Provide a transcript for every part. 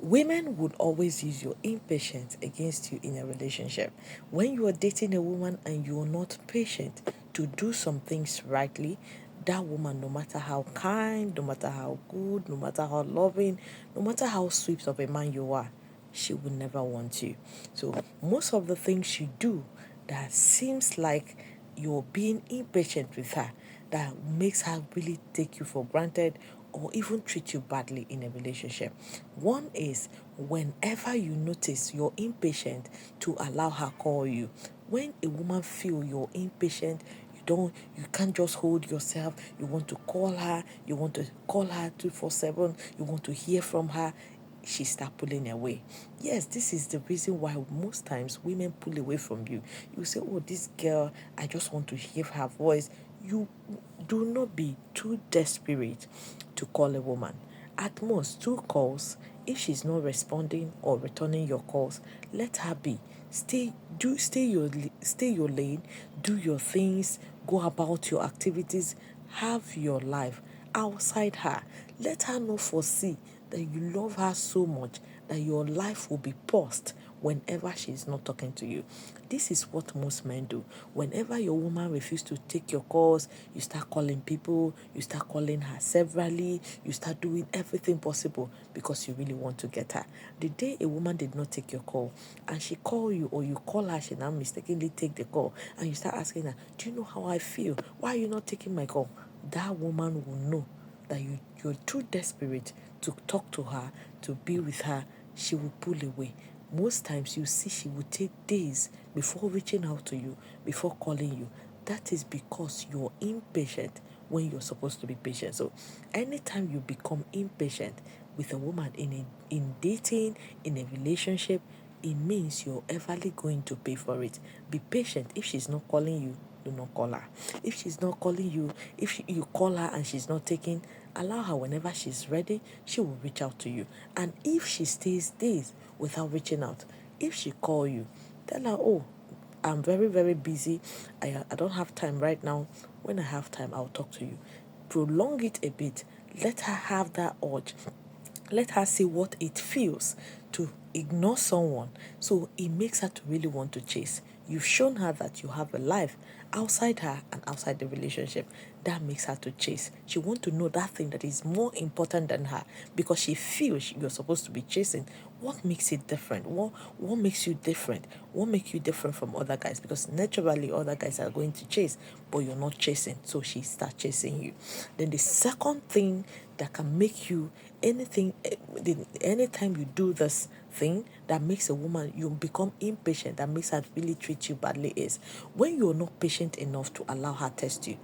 Women would always use your impatience against you in a relationship. When you are dating a woman and you are not patient to do some things rightly, that woman, no matter how kind, no matter how good, no matter how loving, no matter how sweet of a man you are, she will never want you. So most of the things you do that seems like you're being impatient with her, that makes her really take you for granted or even treat you badly in a relationship. One is whenever you notice you're impatient to allow her call you. When a woman feel you're impatient, you can't just hold yourself. You want to call her, you want to call her 247, you want to hear from her, she start pulling away. Yes, this is the reason why most times women pull away from you. You say, oh, this girl, I just want to hear her voice. You do not be too desperate to call a woman. At most, two calls. If she's not responding or returning your calls, let her be. Stay your lane, do your things, go about your activities, have your life outside her. Let her not foresee that you love her so much that your life will be paused whenever she's not talking to you. This is what most men do. Whenever your woman refuses to take your calls, you start calling people, you start calling her severally, you start doing everything possible because you really want to get her. The day a woman did not take your call and she call you or you call her, she now mistakenly take the call and you start asking her, do you know how I feel? Why are you not taking my call? That woman will know that you're too desperate to talk to her, to be with her. She will pull away. Most times you see she will take days before reaching out to you, before calling you. That is because you're impatient when you're supposed to be patient. So anytime you become impatient with a woman in dating, in a relationship, it means you're everly going to pay for it. Be patient. If she's not calling you, do not call her. If she's not calling you, you call her and she's not taking, allow her. Whenever she's ready, she will reach out to you. And if she stays days without reaching out, if she call you, tell her, oh, I'm very, very busy. I don't have time right now. When I have time, I'll talk to you. Prolong it a bit. Let her have that urge. Let her see what it feels to ignore someone. So it makes her to really want to chase. You've shown her that you have a life outside her and outside the relationship. That makes her to chase. She wants to know that thing that is more important than her because she feels you're supposed to be chasing. What makes it different? What makes you different? What makes you different from other guys? Because naturally other guys are going to chase, but you're not chasing. So she starts chasing you. Then the second thing that can make you anytime you do this thing that makes a woman you become impatient, that makes her really treat you badly, is when you're not patient enough to allow her test you.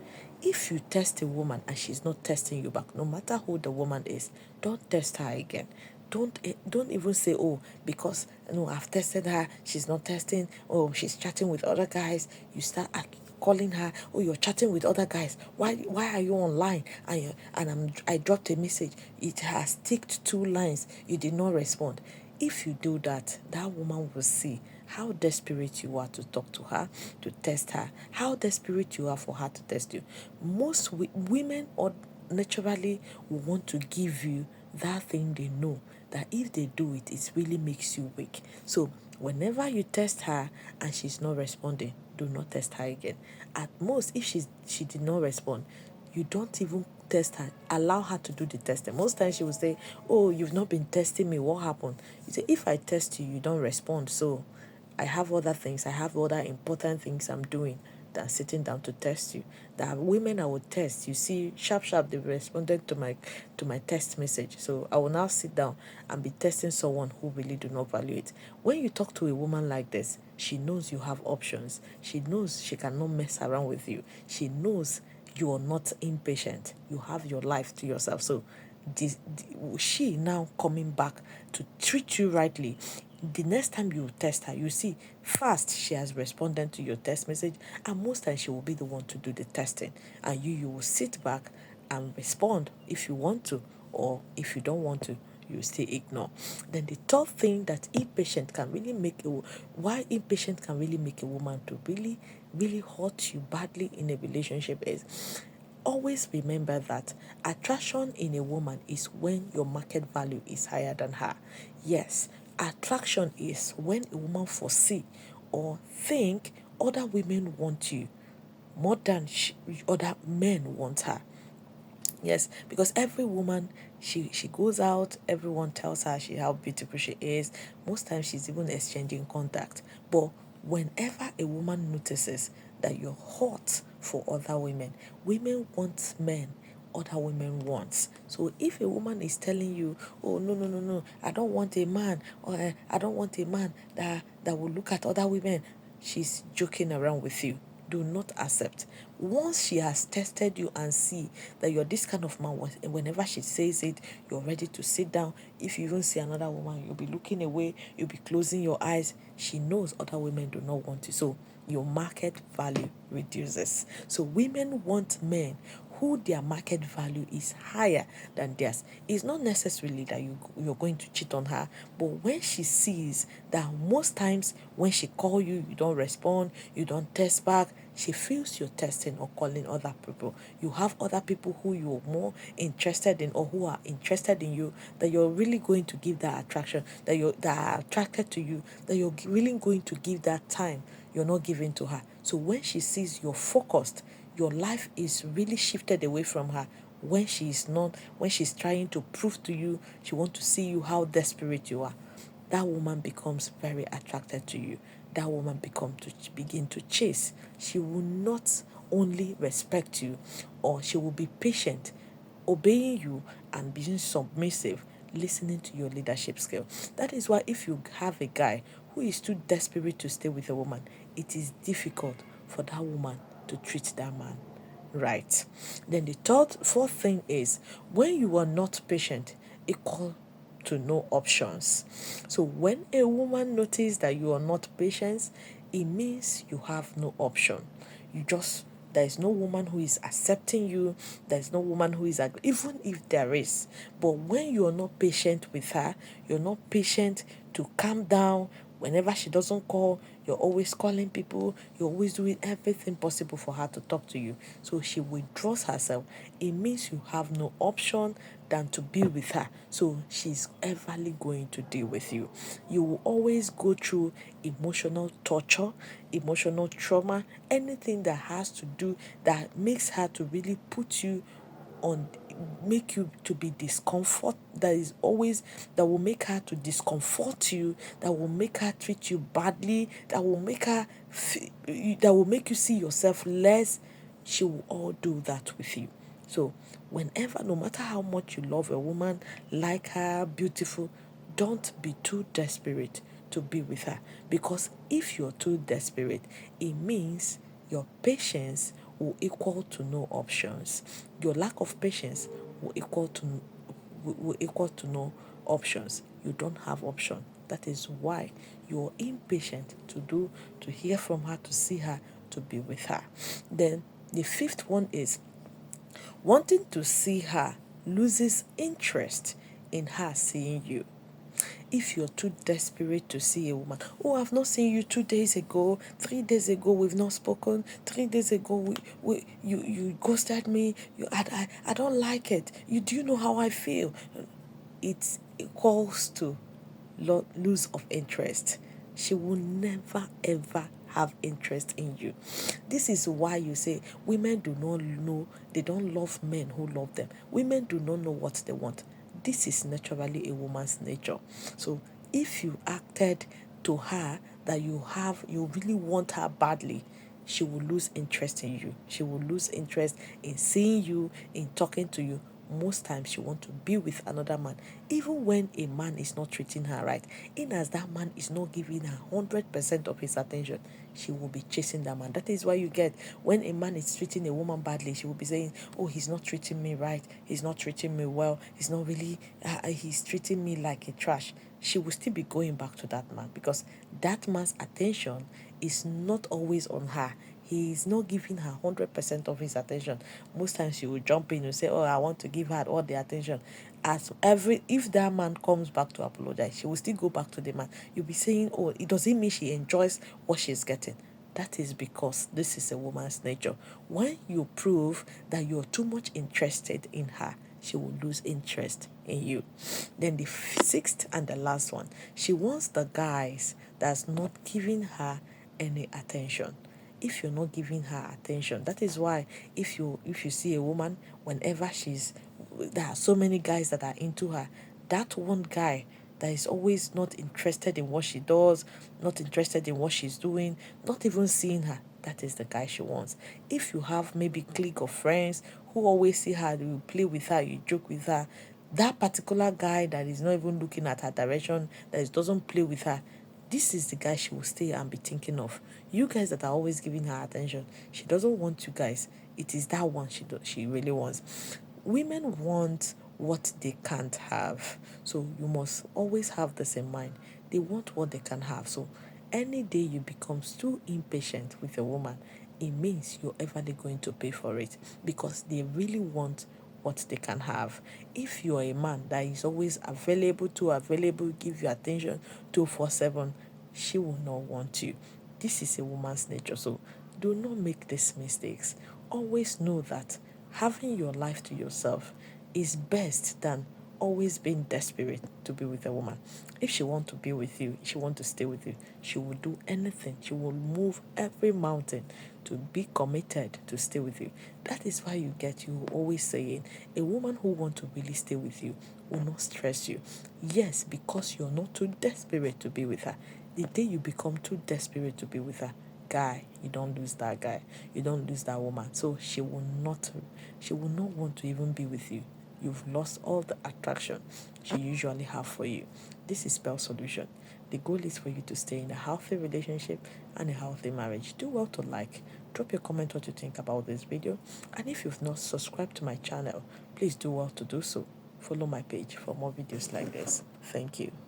If you test a woman and she's not testing you back, no matter who the woman is, don't test her again. Don't even say, oh, because no, I've tested her, she's not testing, oh, she's chatting with other guys. You start calling her, oh, you're chatting with other guys, why are you online? I dropped a message, it has ticked 2 lines, you did not respond. If you do that, that woman will see how desperate you are to talk to her, to test her, how desperate you are for her to test you. Most women or naturally will want to give you that thing they know that if they do it, it really makes you weak. So whenever you test her and she's not responding, do not test her again. At most, if she did not respond, you don't even test her. Allow her to do the testing. Most times she will say, oh, you've not been testing me. What happened? You say, if I test you, you don't respond. So I have other things. I have other important things I'm doing than sitting down to test you. There are women I would test. You see, sharp, sharp, they responded to my text message. So I will now sit down and be testing someone who really do not value it. When you talk to a woman like this, she knows you have options. She knows she cannot mess around with you. She knows you are not impatient. You have your life to yourself. So she now coming back to treat you rightly. The next time you test her, you see fast she has responded to your text message, and most times she will be the one to do the testing, and you will sit back and respond if you want to, or if you don't want to, you stay ignore. Then the third thing that impatient can really make why impatient can really make a woman to really really hurt you badly in a relationship is Always remember that attraction in a woman is when your market value is higher than her. Yes, attraction is when a woman foresee or think other women want you more than other men want her. Yes, because every woman, she goes out, everyone tells her how beautiful she is. Most times she's even exchanging contact. But whenever a woman notices that you're hot for other women, women want men other women want. So if a woman is telling you, oh no no no no, I don't want a man, or I don't want a man that will look at other women, she's joking around with you. Do not accept. Once she has tested you and see that you're this kind of man, whenever she says it, you're ready to sit down. If you even see another woman, you'll be looking away, you'll be closing your eyes. She knows other women do not want you. So your market value reduces. So women want men who their market value is higher than theirs. It's not necessarily that you're going to cheat on her, but when she sees that most times when she call you, you don't respond, you don't text back, she feels you're texting or calling other people. You have other people who you're more interested in or who are interested in you, that you're really going to give that attraction, that are attracted to you, that you're really going to give that time you're not giving to her. So when she sees you're focused, your life is really shifted away from her. When she's not, when she's trying to prove to you, she wants to see you how desperate you are, that woman becomes very attracted to you. That woman begin to chase. She will not only respect you, or she will be patient, obeying you and being submissive, listening to your leadership skill. That is why if you have a guy who is too desperate to stay with a woman, it is difficult for that woman to treat that man right. Then the fourth thing is when you are not patient, equal to no options. So when a woman notices that you are not patient, it means you have no option. You just there is no woman who is accepting you. There is no woman who is even if there is. But when you are not patient with her, you're not patient to calm down. Whenever she doesn't call, you're always calling people. You're always doing everything possible for her to talk to you. So she withdraws herself. It means you have no option than to be with her. So she's everly going to deal with you. You will always go through emotional torture, emotional trauma, anything that has to do that makes her to really put you on, make you to be discomfort, that is always, that will make her to discomfort you, that will make her treat you badly, that will make her that will make you see yourself less. She will all do that with you. So whenever, no matter how much you love a woman, like her, beautiful, don't be too desperate to be with her, because if you're too desperate, it means your patience will equal to no options. Your lack of patience will equal to no options. You don't have option. That is why you're impatient to hear from her, to see her, to be with her. Then the fifth one is wanting to see her loses interest in her seeing you. If you're too desperate to see a woman, oh, I've not seen you 2 days ago, 3 days ago, we've not spoken, 3 days ago, you ghosted me, I don't like it. Do you know how I feel? It equals to lose of interest. She will never ever have interest in you. This is why you say women do not know, they don't love men who love them. Women do not know what they want. This is naturally a woman's nature. So if you acted to her that you really want her badly, she will lose interest in you. She will lose interest in seeing you, in talking to you. Most times she want to be with another man, even when a man is not treating her right. In as that man is not giving her 100% of his attention, she will be chasing that man. That is why you get, when a man is treating a woman badly, she will be saying, oh, he's not treating me right, he's not treating me well, he's not really he's treating me like a trash. She will still be going back to that man, because that man's attention is not always on her. He is not giving her 100% of his attention. Most times she will jump in and say, oh, I want to give her all the attention. If that man comes back to apologize, she will still go back to the man. You'll be saying, oh, it doesn't mean she enjoys what she's getting. That is because this is a woman's nature. When you prove that you're too much interested in her, she will lose interest in you. Then the sixth and the last one, she wants the guys that's not giving her any attention. If you're not giving her attention, that is why if you see a woman, whenever there are so many guys that are into her, that one guy that is always not interested in what she does, not interested in what she's doing, not even seeing her, that is the guy she wants. If you have maybe clique of friends who always see her, you play with her, you joke with her, that particular guy that is not even looking at her direction, doesn't play with her, this is the guy she will stay and be thinking of. You guys that are always giving her attention, she doesn't want you guys. It is that one she really wants. Women want what they can't have. So you must always have this in mind. They want what they can have. So any day you become too impatient with a woman, it means you're everly going to pay for it, because they really want what they can have. If you're a man that is always available, give you attention 247, she will not want you. This is a woman's nature. So do not make these mistakes. Always know that having your life to yourself is best than always being desperate to be with a woman. If she want to be with you, she want to stay with you, she will do anything. She will move every mountain to be committed to stay with you. That is why you always saying a woman who want to really stay with you will not stress you. Yes, because you're not too desperate to be with her. The day you become too desperate to be with her, guy, you don't lose that guy. You don't lose that woman. So she will not want to even be with you. You've lost all the attraction she usually have for you. This is Spell Solution. The goal is for you to stay in a healthy relationship and a healthy marriage. Do well to drop your comment what you think about this video. And if you've not subscribed to my channel, please do well to do so. Follow my page for more videos like this. Thank you.